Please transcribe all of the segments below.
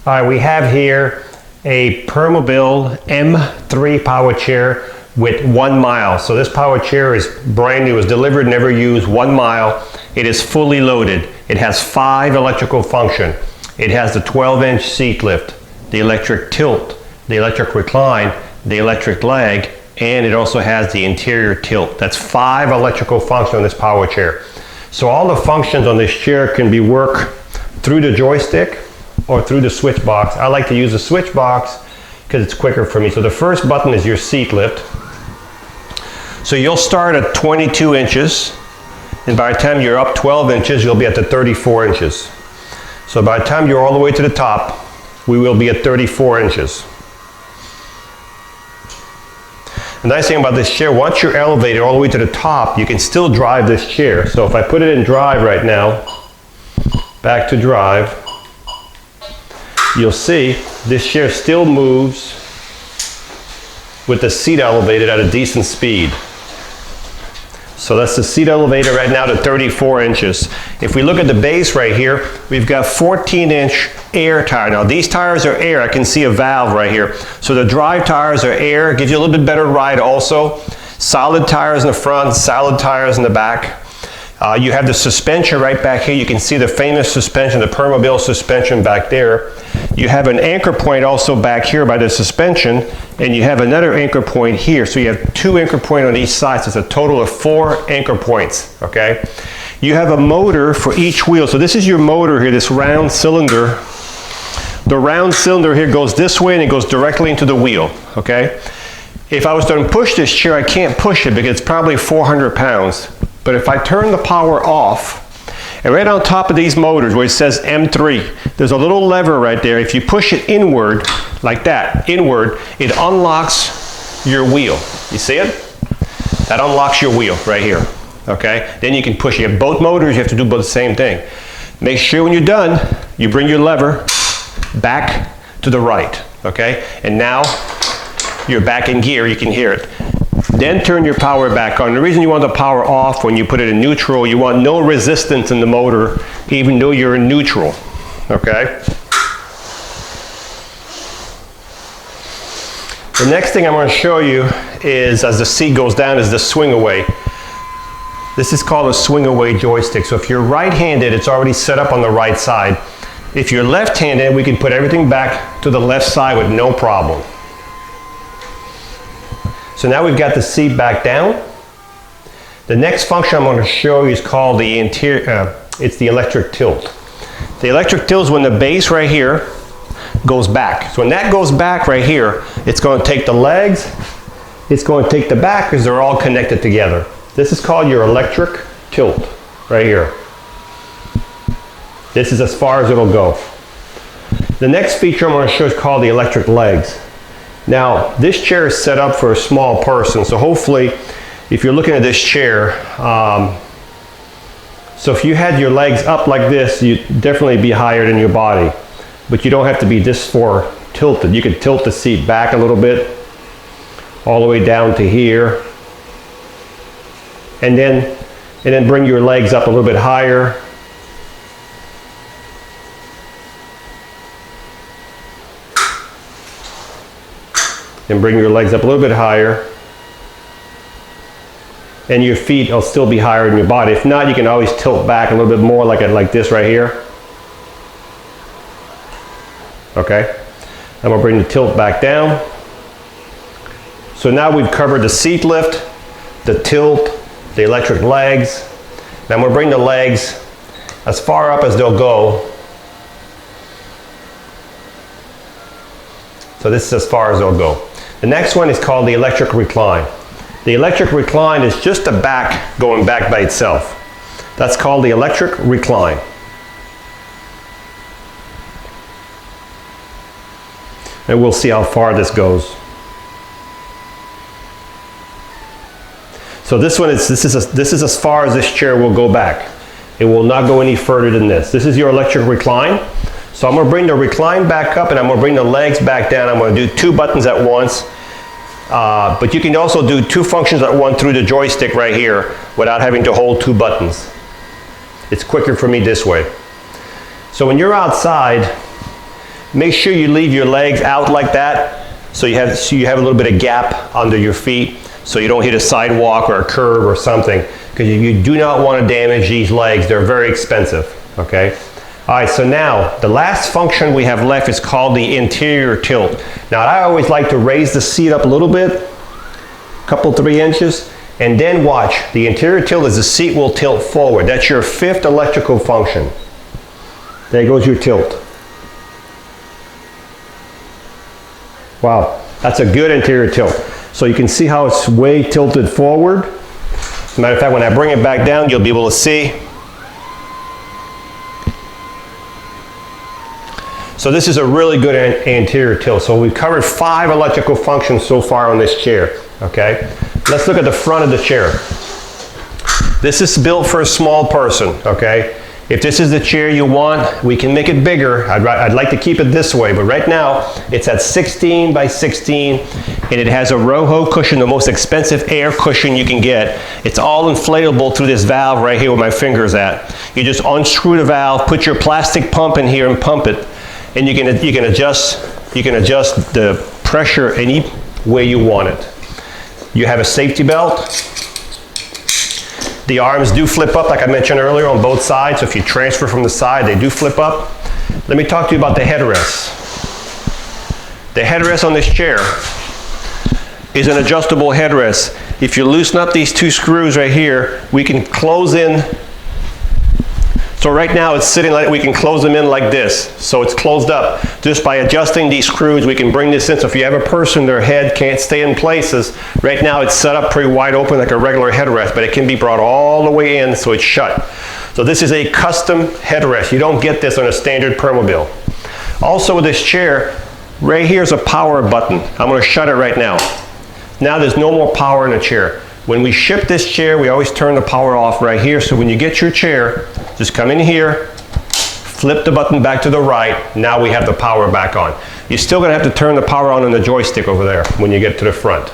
All right, we have here a Permobil M3 power chair with 1 mile. So this power chair is brand new, it was delivered, never used, 1 mile. It is fully loaded. It has 5 electrical function. It has the 12-inch seat lift, the electric tilt, the electric recline, the electric leg, and it also has the interior tilt. That's 5 electrical functions on this power chair. So all the functions on this chair can be worked through the joystick or through the switch box. I like to use the switch box because it's quicker for me. So the first button is your seat lift. So you'll start at 22 inches, and by the time you're up 12 inches, you'll be at the 34 inches. So by the time you're all the way to the top, we will be at 34 inches. The nice thing about this chair, once you're elevated all the way to the top, you can still drive this chair. So if I put it in drive right now, back to drive, you'll see this chair still moves with the seat elevated at a decent speed. So that's the seat elevator right now to 34 inches. If we look at the base right here, we've got 14-inch air tire. Now these tires are air. I can see a valve right here. So the drive tires are air. Gives you a little bit better ride also. Solid tires in the front, solid tires in the back. You have the suspension right back here. You can see the famous suspension, the Permobil suspension back there. You have an anchor point also back here by the suspension, and you have another anchor point here. So you have 2 anchor points on each side, so it's a total of 4 anchor points, okay? You have a motor for each wheel. So this is your motor here, this round cylinder. The round cylinder here goes this way and it goes directly into the wheel, okay? If I was to push this chair, I can't push it because it's probably 400 pounds. But if I turn the power off, and right on top of these motors where it says M3, there's a little lever right there. If you push it inward, like that, inward, it unlocks your wheel. You see it? That unlocks your wheel right here, okay? Then you can push it. You have both motors, you have to do both the same thing. Make sure when you're done, you bring your lever back to the right, okay? And now you're back in gear, you can hear it. Then turn your power back on. The reason you want the power off when you put it in neutral, you want no resistance in the motor, even though you're in neutral, okay? The next thing I'm going to show you is, as the seat goes down, is the swing away. This is called a swing away joystick. So if you're right-handed, it's already set up on the right side. If you're left-handed, we can put everything back to the left side with no problem. So now we've got the seat back down. The next function I'm going to show you is called the interior, it's the electric tilt. The electric tilt is when the base right here goes back. So when that goes back right here, it's going to take the legs, it's going to take the back because they're all connected together. This is called your electric tilt right here. This is as far as it'll go. The next feature I'm going to show is called the electric legs. Now, this chair is set up for a small person, so hopefully, if you're looking at this chair, so if you had your legs up like this, you'd definitely be higher than your body. But you don't have to be this far tilted. You could tilt the seat back a little bit, all the way down to here, and then bring your legs up a little bit higher. And bring your legs up a little bit higher. And your feet will still be higher than your body. If not, you can always tilt back a little bit more like this right here. Okay? I'm gonna bring the tilt back down. So now we've covered the seat lift, the tilt, the electric legs. Now I'm gonna bring the legs as far up as they'll go. So this is as far as they'll go. The next one is called the electric recline. The electric recline is just the back going back by itself. That's called the electric recline. And we'll see how far this goes. So this is as far as this chair will go back. It will not go any further than this. This is your electric recline. So I'm going to bring the recline back up and I'm going to bring the legs back down. I'm going to do 2 buttons at once. But you can also do 2 functions at once through the joystick right here without having to hold 2 buttons. It's quicker for me this way. So when you're outside, Make sure you leave your legs out like that so you have a little bit of gap under your feet so you don't hit a sidewalk or a curb or something, because you do not want to damage these legs. They're very expensive, okay? All right, so now the last function we have left is called the interior tilt. Now I always like to raise the seat up a little bit, a couple 3 inches, and then watch. The interior tilt is the seat will tilt forward. That's your 5th electrical function. There goes your tilt. Wow, that's a good interior tilt. So you can see how it's way tilted forward. As a matter of fact, when I bring it back down, you'll be able to see. So this is a really good anterior tilt. So we've covered 5 electrical functions so far on this chair, okay? Let's look at the front of the chair. This is built for a small person, okay? If this is the chair you want, we can make it bigger. I'd like to keep it this way, but right now it's at 16 by 16, and it has a Roho cushion, the most expensive air cushion you can get. It's all inflatable through this valve right here where my finger's at. You just unscrew the valve, put your plastic pump in here and pump it, and you can adjust the pressure any way you want it. You have a safety belt. The arms do flip up, like I mentioned earlier, on both sides. So if you transfer from the side, they do flip up. Let me talk to you about the headrest. The headrest on this chair is an adjustable headrest. If you loosen up these 2 screws right here, we can close in. So right now it's sitting like, we can close them in like this. So it's closed up. Just by adjusting these screws, we can bring this in. So if you have a person, their head can't stay in places, right now it's set up pretty wide open like a regular headrest, but it can be brought all the way in so it's shut. So this is a custom headrest. You don't get this on a standard Permobil. Also with this chair, right here is a power button. I'm going to shut it right now. Now there's no more power in the chair. When we ship this chair, we always turn the power off right here. So when you get your chair, just come in here, flip the button back to the right. Now we have the power back on. You're still going to have to turn the power on the joystick over there when you get to the front.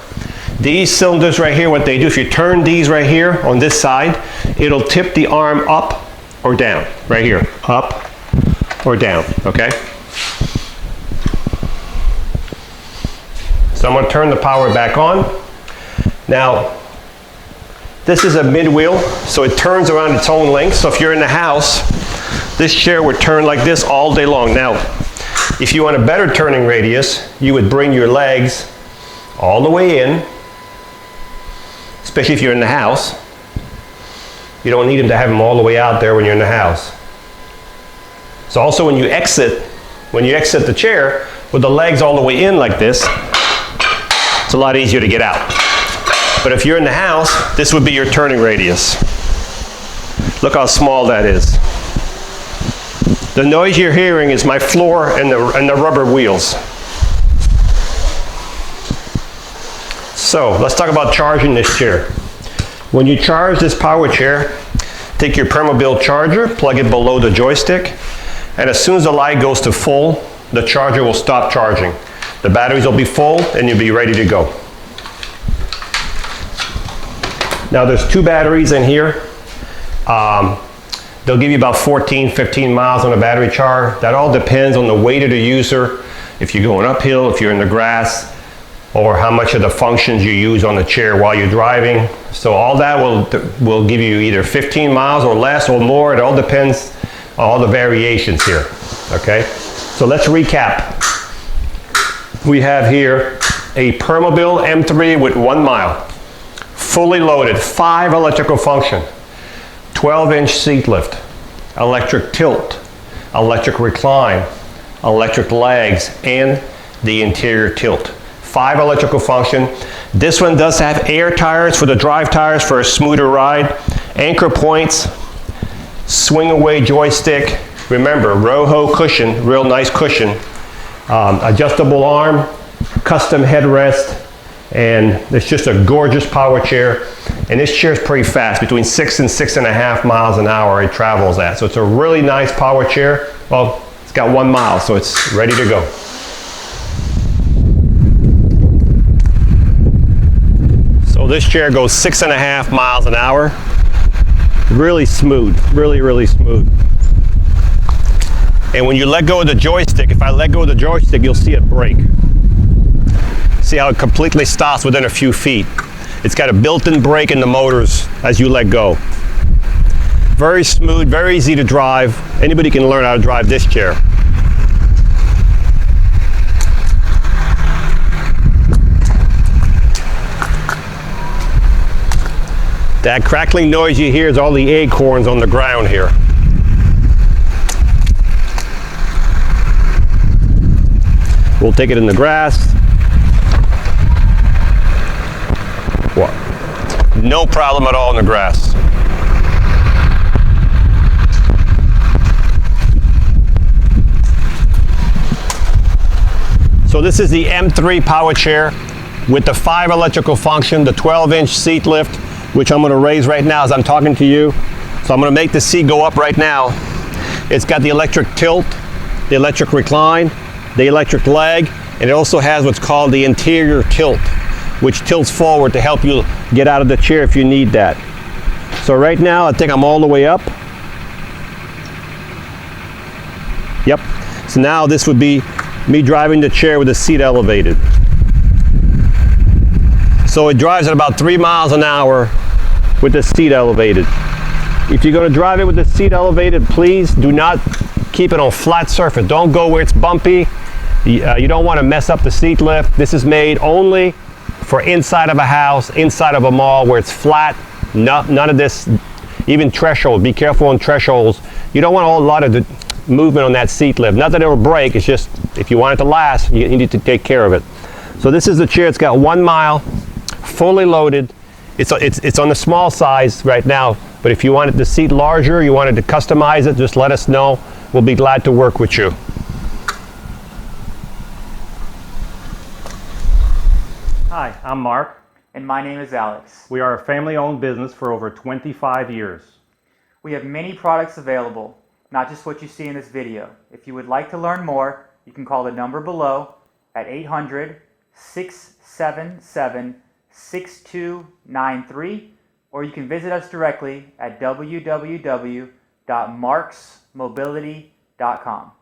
These cylinders right here, what they do, if you turn these right here on this side, it'll tip the arm up or down. Right here, up or down, okay? So I'm going to turn the power back on. Now, this is a mid-wheel, so it turns around its own length. So if you're in the house, this chair would turn like this all day long. Now, if you want a better turning radius, you would bring your legs all the way in, especially if you're in the house. You don't need them to have them all the way out there when you're in the house. So also when you exit the chair with the legs all the way in like this, it's a lot easier to get out. But if you're in the house, this would be your turning radius. Look how small that is. The noise you're hearing is my floor and the rubber wheels. So let's talk about charging this chair. When you charge this power chair, take your Permobil charger, plug it below the joystick, and as soon as the light goes to full, the charger will stop charging. The batteries will be full and you'll be ready to go. Now there's 2 batteries in here. They'll give you about 14, 15 miles on a battery charge. That all depends on the weight of the user, if you're going uphill, if you're in the grass, or how much of the functions you use on the chair while you're driving. So all that will give you either 15 miles or less or more. It all depends on all the variations here, okay? So let's recap. We have here a Permobil M3 with 1 mile. Fully loaded, 5 electrical function, 12-inch seat lift, electric tilt, electric recline, electric legs, and the interior tilt. 5 electrical function. This one does have air tires for the drive tires for a smoother ride, anchor points, swing away joystick. Remember, Roho cushion, real nice cushion, adjustable arm, custom headrest, and it's just a gorgeous power chair. And this chair is pretty fast, between 6 and 6.5 miles an hour it travels at. So it's a really nice power chair. Well, it's got 1 mile, so it's ready to go. So this chair goes 6.5 miles an hour. Really smooth, really, really smooth. And when you let go of the joystick, if I let go of the joystick, you'll see it brake. See how it completely stops within a few feet. It's got a built-in brake in the motors as you let go. Very smooth, very easy to drive. Anybody can learn how to drive this chair. That crackling noise you hear is all the acorns on the ground here. We'll take it in the grass. What? No problem at all in the grass. So this is the M3 power chair with the 5 electrical function, the 12-inch seat lift, which I'm going to raise right now as I'm talking to you. So I'm going to make the seat go up right now. It's got the electric tilt, the electric recline, the electric leg, and it also has what's called the anterior tilt, which tilts forward to help you get out of the chair if you need that. So right now I think I'm all the way up. Yep. So now this would be me driving the chair with the seat elevated. So it drives at about 3 miles an hour with the seat elevated. If you're going to drive it with the seat elevated, please do not keep it on flat surface. Don't go where it's bumpy. You don't want to mess up the seat lift. This is made only for inside of a house, inside of a mall where it's flat. None of this, even threshold. Be careful on thresholds. You don't want a lot of the movement on that seat lift. Not that it'll break, it's just if you want it to last, you need to take care of it. So this is the chair. It's got 1 mile, fully loaded. It's on the small size right now, but if you wanted the seat larger, you wanted to customize it, just let us know. We'll be glad to work with you. Hi, I'm Mark. And my name is Alex. We are a family-owned business for over 25 years. We have many products available, not just what you see in this video. If you would like to learn more, you can call the number below at 800-677-6293, or you can visit us directly at www.marksmobility.com.